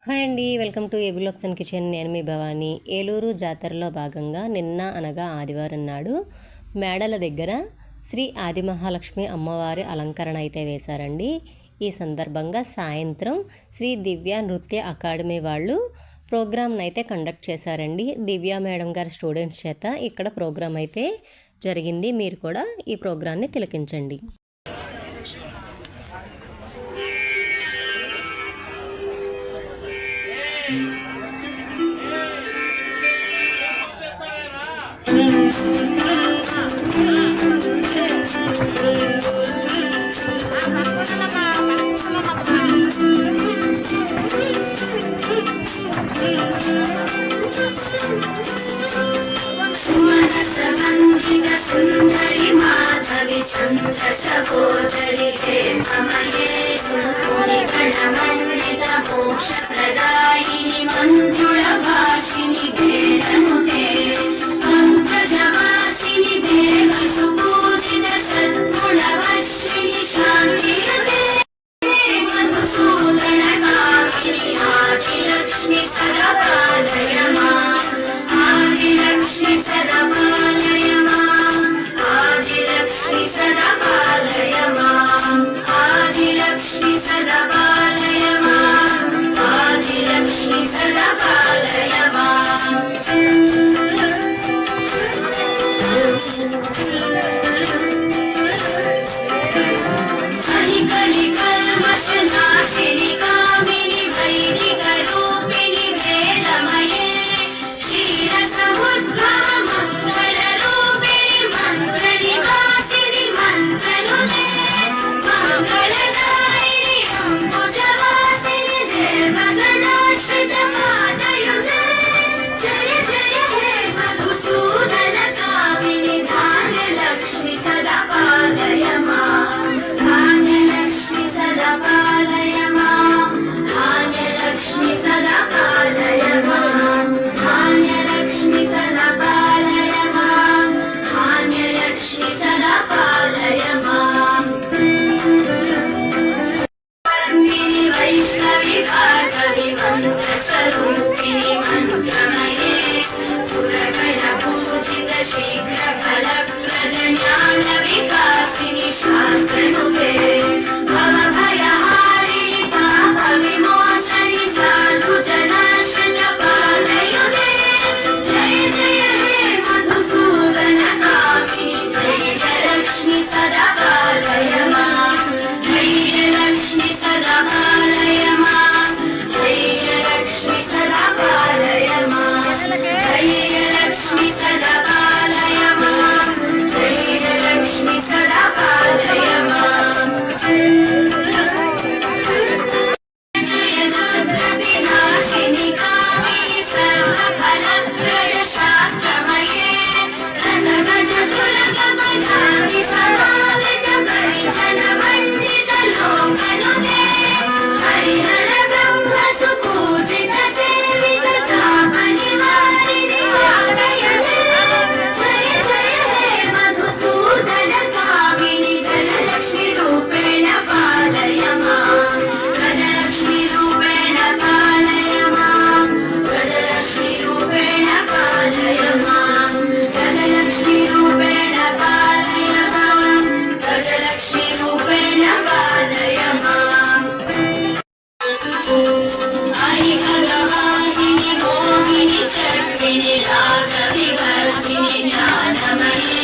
Hi అండి, welcome to AB vlogs and kitchen. నేను మీ భవాని. ఏలూరు జాతరలో భాగంగా నిన్న అనగా ఆదివారం నాడు మేడల దగ్గర శ్రీ ఆదిమహాలక్ష్మి అమ్మవారి అలంకరణ అయితే వేశారండి. ఈ సందర్భంగా సాయంత్రం శ్రీ దివ్య నృత్య అకాడమీ వాళ్ళు ప్రోగ్రామ్ని అయితే కండక్ట్ చేశారండి. దివ్య మేడం గారి స్టూడెంట్స్ చేత ఇక్కడ ప్రోగ్రామ్ అయితే జరిగింది. మీరు కూడా ఈ ప్రోగ్రాన్ని తిలకించండి. सुंदरी माधवी चंद्र सहोदरी हे ममये गणमंडित मोक्ष प्रदायिनी मंजुळ भाषिनी भेदनुते पंकजवासिनी देवी सुपूजित सद्गुणवर्षिणी शान्तिरते मधुसूदन कामिनी आदिलक्ष्मी सदा पालय माम् आदिलक्ष्मी सदा पालय माम् आदिलक्ष्मी सदा पालय माम् आदिलक्ष्मी सदा पालय माम् आदिलक्ष्मी सदा पालय माम् कलिकल्मषनाशिनि कामिनि वैदिकरूपिणि वेदमये क्षीरसमुद्भव मङ्गलरूपिणि मन्त्रनिवासिनि मन्त्रनुते मङ्गलदायिनि अम्बुजवासिनि देवगणाश्रितपादयुते जय जय हे मधुसूदन कामिनि धान्यलक्ष्मि सदा पालय माम् धान्यलक्ष्मि सदा पालय माम् धान्यलक्ष्मि सदा पालय माम् धान्यलक्ष्मि सदा पालय माम् धान्यलक्ष्मि सदा पालय माम् वन्दिनि वैष्णवि भार्गवि मन्त्रस्वरूपिणि मन्त्रमये सुरगणपूजित शीघ्रफलप्रद ज्ञानविकासिनि शास्त्रनुते भवभयहारिणि पापविमोचनि साधुजनाश्रितपादयुते जय जय हे मधुसूदन कामिनि धैर्यलक्ष्मि सदा पालय माम् धैर्यलक्ष्मि सदा पालय माम् धैर्यलक्ष्मि सदा पालय माम् धैर्यलक्ष्मि सदा पालय माम् धैर्यलक्ष्मि सदा पालय माम् जय दुर्गतिनाशिनि कामिनि सर्वफलप्रद शास्त्रमये रथगज दुर्गमगामि समावित परिजनमण्डित लोकनुते हरिहर ब्रह्म सुपूजित सेवित तापनिवारिणि जागयते जय जय हे मधुसूदन कामिनि जललक्ष्मि रूपेण पालय माम् गजलक्ष्मि रूपेण पालय माम् गजलक्ष्मि रूपेण पालय माम् गजलक्ष्मि रूपेण पालय माम् गजलक्ष्मि रूपेण पालय माम् हरिकलवाहिनि मोहिनि चक्रिणि रागविवर्धिनि ज्ञानमयि